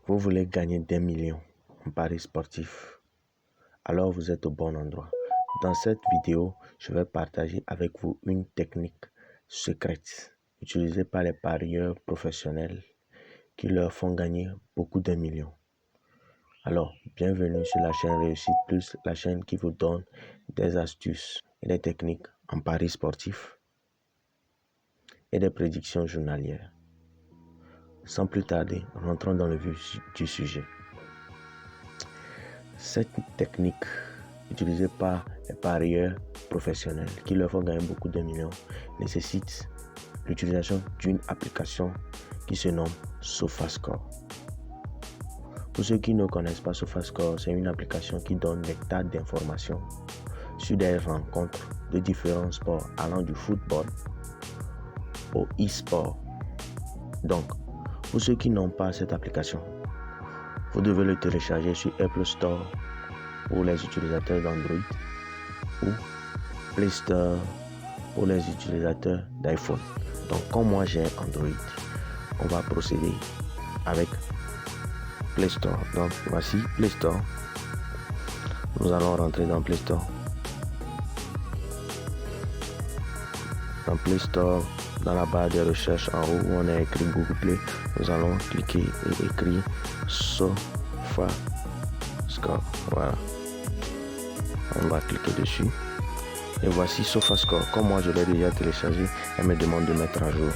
Vous voulez gagner des millions en paris sportif? Alors vous êtes au bon endroit. Dans cette vidéo, je vais partager avec vous une technique secrète utilisée par les parieurs professionnels qui leur font gagner beaucoup de millions. Alors, bienvenue sur la chaîne Réussite Plus, la chaîne qui vous donne des astuces et des techniques en paris sportif et des prédictions journalières. Sans plus tarder, rentrons dans le vif du sujet. Cette technique utilisée par les parieurs professionnels qui leur font gagner beaucoup de millions nécessite l'utilisation d'une application qui se nomme SofaScore. Pour ceux qui ne connaissent pas SofaScore, c'est une application qui donne des tas d'informations sur des rencontres de différents sports allant du football au e-sport. Donc, pour ceux qui n'ont pas cette application, vous devez le télécharger sur Apple Store pour les utilisateurs d'Android ou Play Store pour les utilisateurs d'iPhone. Donc, comme moi j'ai Android, on va procéder avec Play Store. Donc, voici Play Store. Nous allons rentrer dans Play Store. Dans Play Store, dans la barre de recherche en haut où on a écrit Google Play, nous allons cliquer et écrire SofaScore. Voilà. On va cliquer dessus. Et voici SofaScore. Comme moi je l'ai déjà téléchargé, elle me demande de mettre à jour.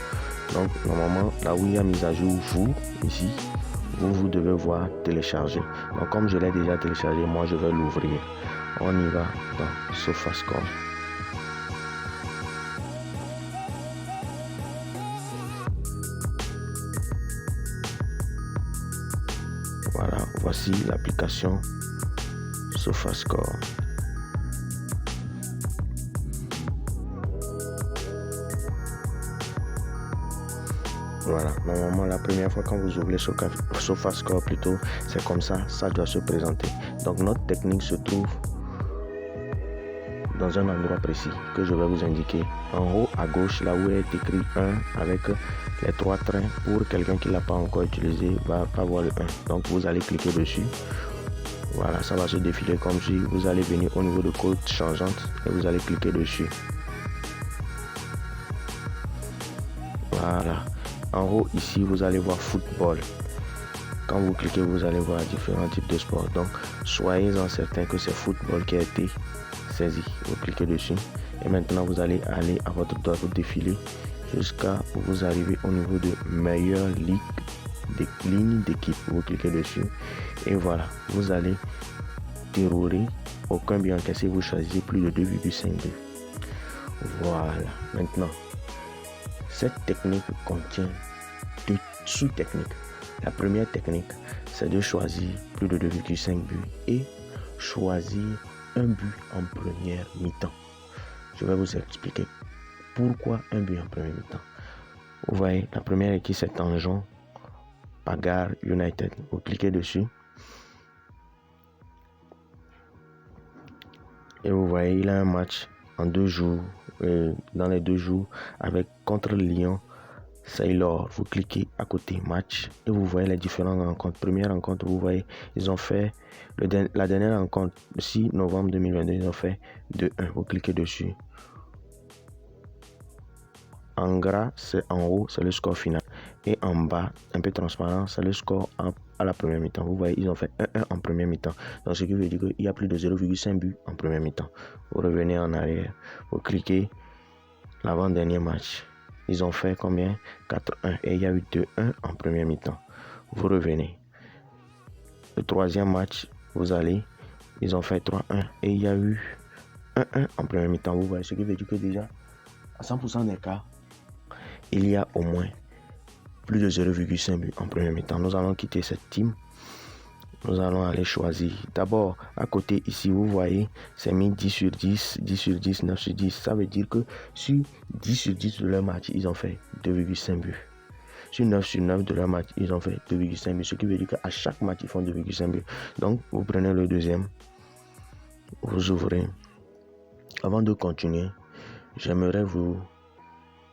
Donc normalement, là où il y a mise à jour, ici, vous devez voir télécharger. Donc comme je l'ai déjà téléchargé, moi je vais l'ouvrir. On y va dans SofaScore. Voilà, voici l'application SofaScore. Voilà, normalement la première fois quand vous ouvrez SofaScore plutôt, c'est comme ça doit se présenter. Donc notre technique se trouve dans un endroit précis que je vais vous indiquer. En haut à gauche, là où est écrit 1 avec les 3 trains, pour quelqu'un qui ne l'a pas encore utilisé, va pas voir le 1. Donc vous allez cliquer dessus. Voilà, ça va se défiler comme si vous allez venir au niveau de code changeante et vous allez cliquer dessus. Voilà. En haut ici, vous allez voir football. Quand vous cliquez, vous allez voir différents types de sports. Donc, soyez-en certain que c'est football qui a été saisi. Vous cliquez dessus. Et maintenant, vous allez aller à votre droite, vous défiler jusqu'à où vous arrivez au niveau de meilleure ligne d'équipe. Vous cliquez dessus. Et voilà, vous allez dérouler. Aucun but encaissé, vous choisissez plus de 2,5 buts. Voilà. Maintenant, cette technique contient deux sous-techniques. La première technique, c'est de choisir plus de 2,5 buts et choisir un but en première mi-temps. Je vais vous expliquer pourquoi un but en première mi-temps. Vous voyez, la première équipe, c'est Tanjon Pagar United. Vous cliquez dessus. Et vous voyez, il a un match en 2 jours. Dans les 2 jours, contre Lyon Sailor, vous cliquez à côté match et vous voyez les différentes rencontres. Première rencontre, vous voyez, ils ont fait la dernière rencontre, le 6 novembre 2022, ils ont fait 2-1. Vous cliquez dessus. En gras, c'est en haut, c'est le score final. Et en bas, un peu transparent, c'est le score à la première mi-temps. Vous voyez, ils ont fait 1-1 en première mi-temps. Donc, ce qui veut dire qu'il y a plus de 0,5 buts en première mi-temps. Vous revenez en arrière, vous cliquez l'avant-dernier match. Ils ont fait combien? 4-1 et il y a eu 2-1 en première mi-temps. Vous revenez. Le troisième match, ils ont fait 3-1 et il y a eu 1-1 en première mi-temps. Vous voyez, ce qui veut dire que déjà, à 100% des cas, il y a au moins plus de 0,5 buts en première mi-temps. Nous allons quitter cette team. Nous allons aller choisir. D'abord, à côté ici, vous voyez, c'est mis 10 sur 10, 10 sur 10, 9 sur 10. Ça veut dire que sur 10 sur 10 de leur match, ils ont fait 2,5 buts. Sur 9 sur 9 de leur match, ils ont fait 2,5 buts. Ce qui veut dire qu'à chaque match, ils font 2,5 buts. Donc, vous prenez le deuxième. Vous ouvrez. Avant de continuer, j'aimerais vous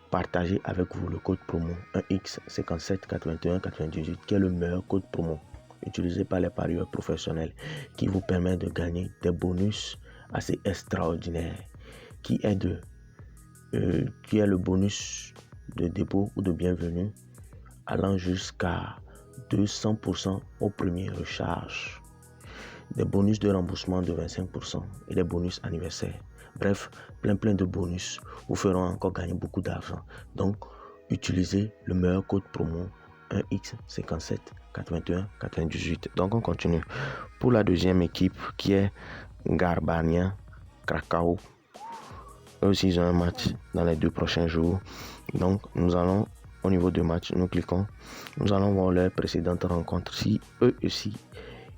partager avec vous le code promo 1x578198 qui est le meilleur code promo utilisés par les parieurs professionnels qui vous permettent de gagner des bonus assez extraordinaires qui est le bonus de dépôt ou de bienvenue allant jusqu'à 200% au premier recharge, des bonus de remboursement de 25% et des bonus anniversaires. Bref, plein de bonus vous feront encore gagner beaucoup d'argent. Donc, utilisez le meilleur code promo 1x578198. Donc, on continue. Pour la deuxième équipe qui est Garbania Krakow, eux aussi ils ont un match dans les 2 prochains jours. Donc, nous allons au niveau de match, nous cliquons. Nous allons voir leur précédente rencontre. Si eux aussi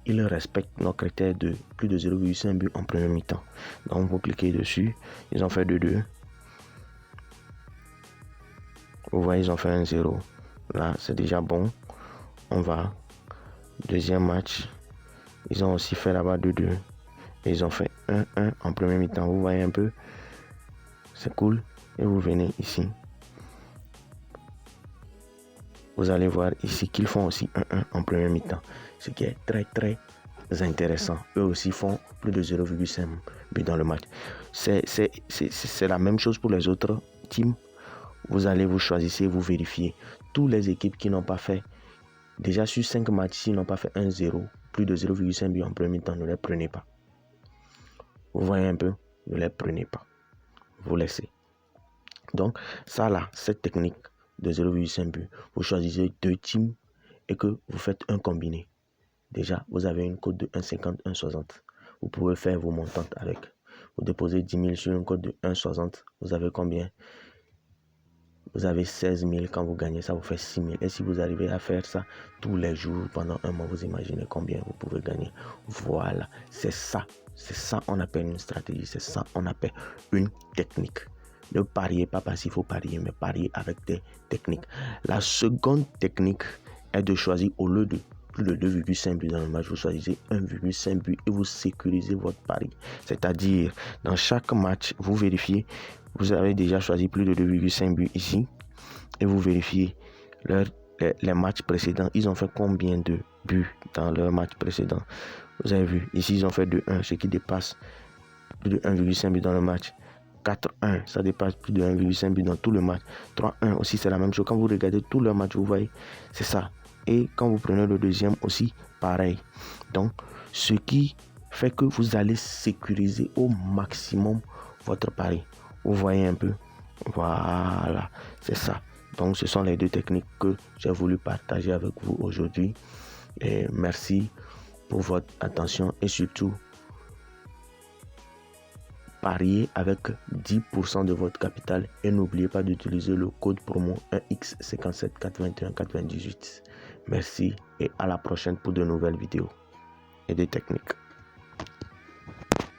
ils respectent nos critères de plus de 0,5 buts en première mi-temps. Donc, vous cliquez dessus. Ils ont fait 2-2. Vous voyez, ils ont fait 1-0. Là, c'est déjà bon. On va. Deuxième match. Ils ont aussi fait là-bas 2-2. Et ils ont fait 1-1 en première mi-temps. Vous voyez un peu. C'est cool. Et vous venez ici. Vous allez voir ici qu'ils font aussi 1-1 en première mi-temps. Ce qui est très intéressant. Eux aussi font plus de 0,5 buts dans le match. C'est la même chose pour les autres teams. Vous allez vous choisissez, vous vérifiez. Toutes les équipes qui n'ont pas fait, déjà sur 5 matchs, s'ils n'ont pas fait 1-0, plus de 0,5 buts en premier mi-temps, ne les prenez pas. Vous voyez un peu, ne les prenez pas. Vous laissez. Donc, ça là, cette technique de 0,5 buts, vous choisissez 2 teams et que vous faites un combiné. Déjà, vous avez une cote de 1,50, 1,60. Vous pouvez faire vos montantes avec. Vous déposez 10 000 sur une cote de 1,60. Vous avez combien? Vous avez 16 000. Quand vous gagnez ça, vous fait 6 000. Et si vous arrivez à faire ça tous les jours pendant un mois, vous imaginez combien vous pouvez gagner. Voilà, c'est ça. C'est ça on appelle une stratégie. C'est ça on appelle une technique. Ne pariez pas parce qu'il faut parier, mais pariez avec des techniques. La seconde technique est de choisir au lieu de plus de 2,5 buts dans le match, vous choisissez 1,5 but et vous sécurisez votre pari. C'est-à-dire, dans chaque match, vous vérifiez, vous avez déjà choisi plus de 2,5 buts ici et vous vérifiez les matchs précédents. Ils ont fait combien de buts dans leur match précédent? Vous avez vu, ici ils ont fait 2-1, ce qui dépasse plus de 1,5 but dans le match. 4-1, ça dépasse plus de 1,5 but dans tout le match. 3-1 aussi, c'est la même chose. Quand vous regardez tout le match, vous voyez, c'est ça. Et quand vous prenez le deuxième aussi, pareil. Donc, ce qui fait que vous allez sécuriser au maximum votre pari. Vous voyez un peu? Voilà, c'est ça. Donc, ce sont les 2 techniques que j'ai voulu partager avec vous aujourd'hui. Et merci pour votre attention et surtout, pariez avec 10% de votre capital et n'oubliez pas d'utiliser le code promo 1x578198. Merci et à la prochaine pour de nouvelles vidéos et des techniques.